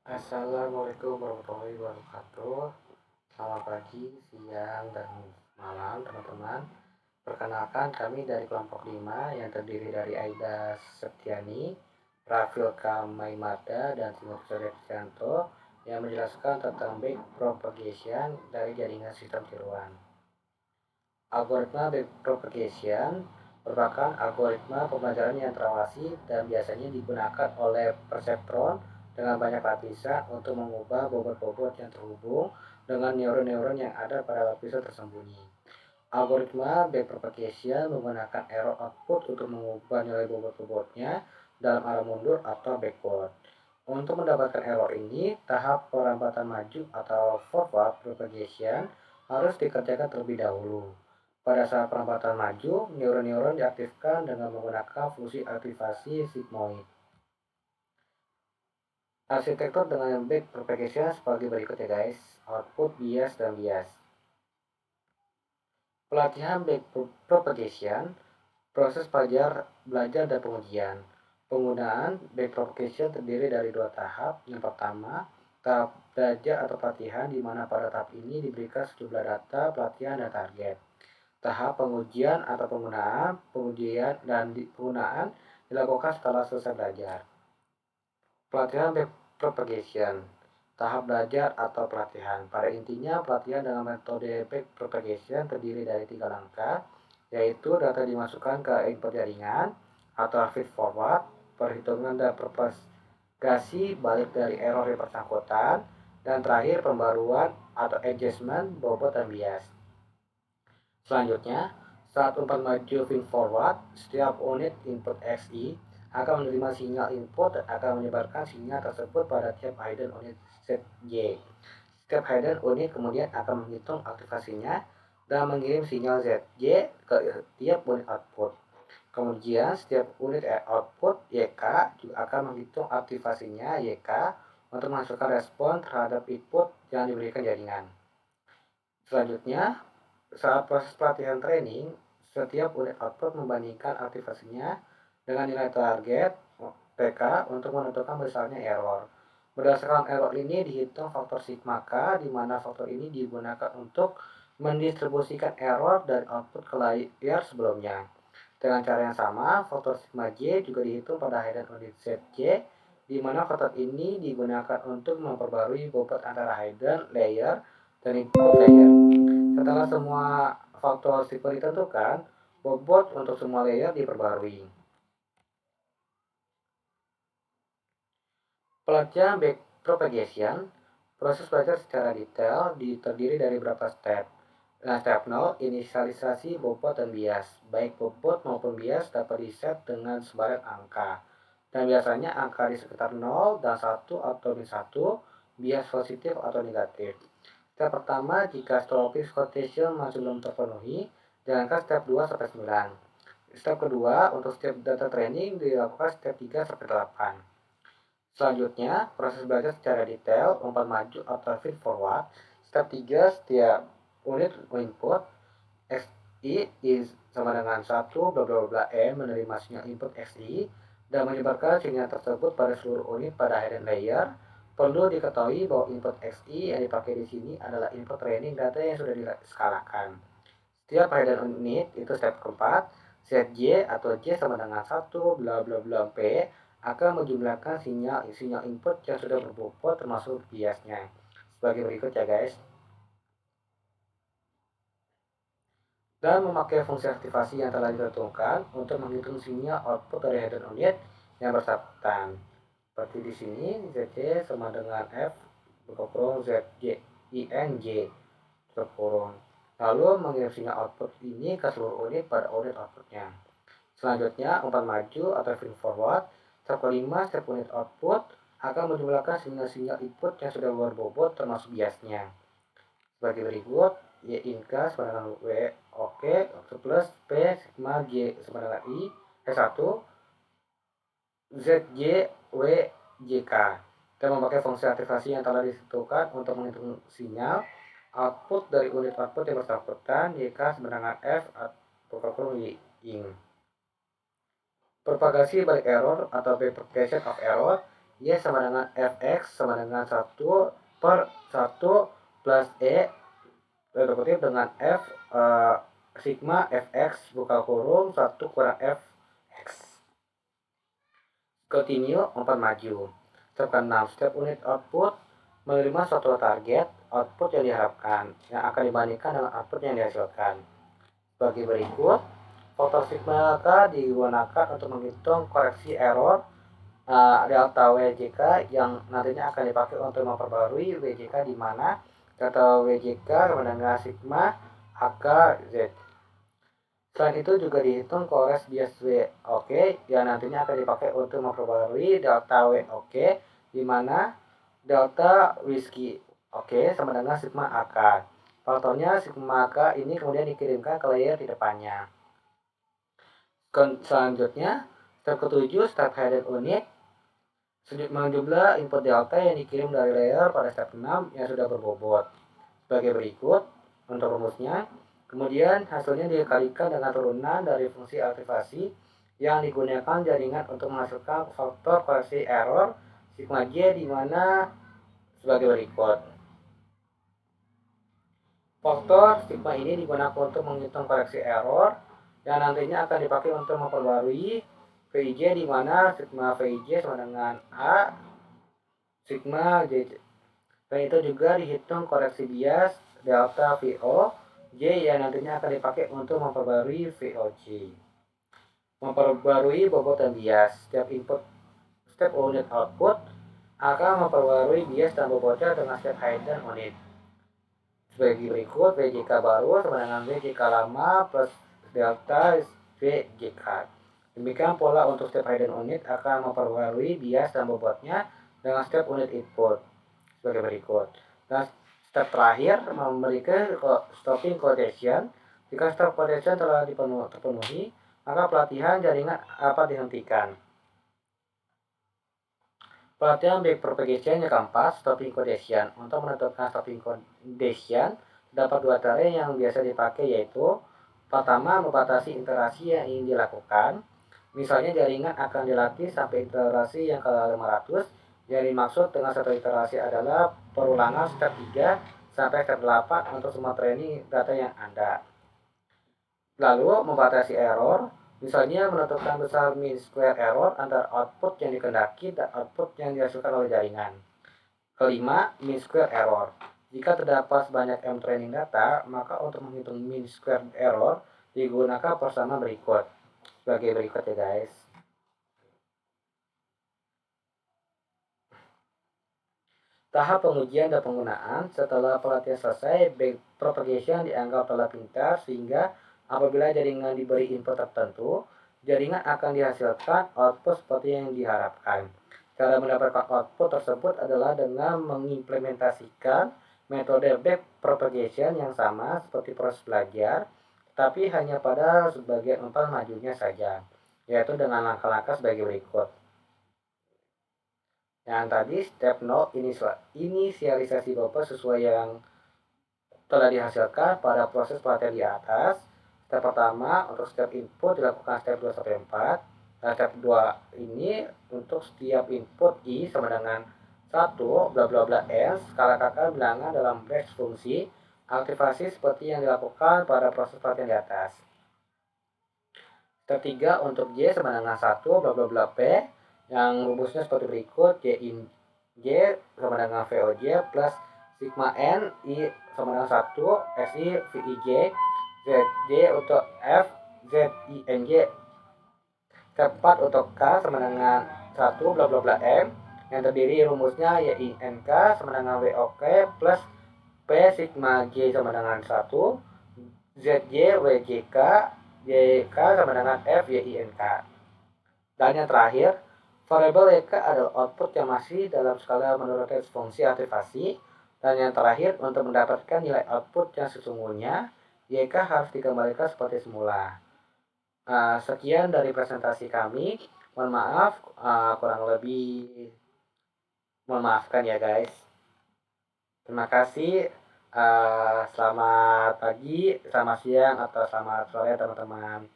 Assalamualaikum warahmatullahi wabarakatuh. Selamat pagi, siang, dan malam teman-teman. Perkenalkan kami dari kelompok 5 yang terdiri dari Aida Septiani, Rafil Kamaimarda, dan Timo Kristianto yang menjelaskan tentang back propagation dari jaringan sistem tiruan. Algoritma backpropagation merupakan algoritma pembelajaran yang terawasi dan biasanya digunakan oleh perseptron dengan banyak lapisan untuk mengubah bobot-bobot yang terhubung dengan neuron-neuron yang ada pada lapisan tersembunyi. Algoritma backpropagation menggunakan error output untuk mengubah nilai bobot-bobotnya dalam arah mundur atau backward. Untuk mendapatkan error ini, tahap perlambatan maju atau forward propagation harus dikerjakan terlebih dahulu. Pada saat perlambatan maju, neuron-neuron diaktifkan dengan menggunakan fungsi aktivasi sigmoid. Arsitektur dengan back propagation sebagai berikut ya guys. Output, bias, dan bias. Pelatihan back propagation, proses belajar dan pengujian. Penggunaan back propagation terdiri dari dua tahap. Yang pertama, tahap belajar atau pelatihan di mana pada tahap ini diberikan sejumlah data, pelatihan, dan target. Tahap pengujian atau pengujian dan penggunaan dilakukan setelah selesai belajar. Pelatihan back propagation, tahap belajar atau pelatihan. Pada intinya, pelatihan dengan metode back propagation terdiri dari 3 langkah, yaitu data dimasukkan ke input jaringan atau feed forward, perhitungan dan propagasi balik dari error yang bersangkutan, dan terakhir pembaruan atau adjustment bobot dan bias. Selanjutnya, saat umpan maju feed forward, setiap unit input XI akan menerima sinyal input dan akan menyebarkan sinyal tersebut pada tiap hidden unit ZJ. Setiap hidden unit kemudian akan menghitung aktivasinya dan mengirim sinyal ZJ ke tiap unit output. Kemudian setiap unit output YK juga akan menghitung aktivasinya YK untuk menghasilkan respon terhadap input yang diberikan jaringan. Selanjutnya, saat proses pelatihan training, setiap unit output membandingkan aktivasinya dengan nilai target PK untuk menentukan besarnya error. Berdasarkan error ini dihitung faktor sigma K, di mana faktor ini digunakan untuk mendistribusikan error dari output ke layar sebelumnya. Dengan cara yang sama, faktor sigma J juga dihitung pada hidden unit ZJ, di mana faktor ini digunakan untuk memperbarui bobot antara hidden layer dan input layer. Setelah semua faktor sigma ditentukan, bobot untuk semua layer diperbarui. Pelatihan back propagation, proses belajar secara detail terdiri dari beberapa step. Nah, step 0, inisialisasi bobot dan bias. Baik bobot maupun bias dapat diset dengan sebaran angka. Dan biasanya angka di sekitar 0 dan 1 atau min 1, bias positif atau negatif. Step pertama, jika strophic quotation masih belum terpenuhi, jalankan step 2 sampai 9. Step kedua, untuk step data training dilakukan step 3 sampai 8. Selanjutnya, proses belajar secara detail, umpan maju atau feed forward. Step 3, setiap unit input XI is sama dengan 1 bla bla bla N menerima sinyal input XI dan menyebarkan sinyal tersebut pada seluruh unit pada hidden layer. Perlu diketahui bahwa input XI yang dipakai di sini adalah input training data yang sudah diskalakan. Setiap hidden unit itu step keempat, set J atau J sama dengan 1 bla bla bla P akan menjumlahkan sinyal input yang sudah berbobot termasuk biasnya. Sebagai berikut ya guys. Dan memakai fungsi aktivasi yang telah ditentukan untuk menghitung sinyal output dari hidden unit yang bersangkutan. Seperti di sini, ZJ sama dengan F buka kurung ZJ INJ tutup kurung. Lalu mengirim sinyal output ini ke seluruh unit pada unit outputnya. Selanjutnya, umpan maju atau feed forward. Step kelima, setiap unit output akan menjumlahkan sinyal-sinyal input yang sudah berbobot termasuk biasnya. Sebagai berikut, Y inka sama dengan W oke plus P sigma J sama dengan I S1 ZJ W JK. Kita memakai fungsi aktivasi yang telah ditentukan untuk menghitung sinyal output dari unit output yang bersangkutan YK sama dengan F atau Y ing. Propagasi balik error atau propagation of error Y sama dengan Fx sama dengan 1 per 1 plus E kutip dengan F sigma Fx buka kurung 1 kurang Fx. Continue 4 maju. Step ke-6, step unit output menerima suatu target output yang diharapkan yang akan dibandingkan dengan output yang dihasilkan. Sebagai berikut, faktor sigma K digunakan untuk menghitung koreksi error delta WJK yang nantinya akan dipakai untuk memperbarui WJK di mana delta WJK sama dengan sigma AK Z. Selain itu juga dihitung kores bias WOK yang nantinya akan dipakai untuk memperbarui delta WOK di mana delta whisky oke sama dengan sigma AK. Faktornya sigma AK ini kemudian dikirimkan ke layer di depannya. Selanjutnya, step ke-7, step hidden unit menjumlah input delta yang dikirim dari layer pada step 6 yang sudah berbobot. Sebagai berikut untuk rumusnya. Kemudian hasilnya dikalikan dengan turunan dari fungsi aktivasi yang digunakan jaringan untuk menghasilkan faktor koreksi error sigma J di mana sebagai berikut. Faktor sigma ini digunakan untuk menghitung koreksi error yang nantinya akan dipakai untuk memperbarui VIJ di mana sigma VIJ sama dengan A sigma J. Dan itu juga dihitung koreksi bias delta VO J yang nantinya akan dipakai untuk memperbarui VOJ. Memperbarui bobot dan bias. Setiap input step unit output akan memperbarui bias dan bobotnya dengan step hidden unit. Sebagai berikut, VJK baru sama dengan VJK lama plus delta VJK. Demikian pola untuk step hidden unit akan memperbarui bias dan bobotnya dengan step unit input sebagai berikut. Dan step terakhir memberikan stopping quotation. Jika stop quotation telah terpenuhi, maka pelatihan jaringan dapat dihentikan. Pelatihan back propagation yang keempat, stopping quotation. Untuk menentukan stopping quotation, terdapat dua cara yang biasa dipakai yaitu pertama, membatasi interaksi yang ingin dilakukan. Misalnya jaringan akan dilatih sampai iterasi yang ke-500. Yang dimaksud dengan satu iterasi adalah perulangan step 3 sampai step 8 untuk semua training data yang ada. Lalu membatasi error, misalnya menentukan besar mean square error antara output yang dikehendaki dan output yang dihasilkan oleh jaringan. Kelima, mean square error. Jika terdapat sebanyak M training data, maka untuk menghitung mean square error digunakan persamaan berikut. Sebagai berikut ya guys. Tahap pengujian dan penggunaan. Setelah pelatihan selesai, back propagation dianggap telah pintar sehingga apabila jaringan diberi input tertentu, jaringan akan dihasilkan output seperti yang diharapkan. Cara mendapatkan output tersebut adalah dengan mengimplementasikan metode back propagation yang sama seperti proses belajar, tapi hanya pada sebagian 4 majunya saja, yaitu dengan langkah-langkah sebagai berikut. Yang tadi step 0 inisialisasi buffer sesuai yang telah dihasilkan pada proses pelatihan di atas. Step pertama untuk step input dilakukan step 2 sampai 4. Nah, step 2 ini untuk setiap input I sama dengan 1 bla bla bla n skala kakak bilangan dalam brace fungsi aktivasi seperti yang dilakukan pada proses pelatihan di atas. Step 3 untuk J sama dengan 1 bla bla bla P yang rumusnya seperti berikut. J sama dengan VOJ plus sigma N I sama dengan 1 SI VIJ ZJ untuk F ZINJ. Step 4 untuk K sama dengan 1 bla bla bla M yang terdiri rumusnya YINK sama dengan WOK plus P sigma J sama dengan 1 ZJ WJK YK sama dengan F YINK. Dan yang terakhir, variabel YK adalah output yang masih dalam skala menurut fungsi aktivasi. Dan yang terakhir, untuk mendapatkan nilai output yang sesungguhnya, YK harus dikembalikan seperti semula. Sekian dari presentasi kami. Mohon maaf, kurang lebih mohon maafkan ya guys. Terima kasih. Selamat pagi, selamat siang, atau selamat sore teman-teman.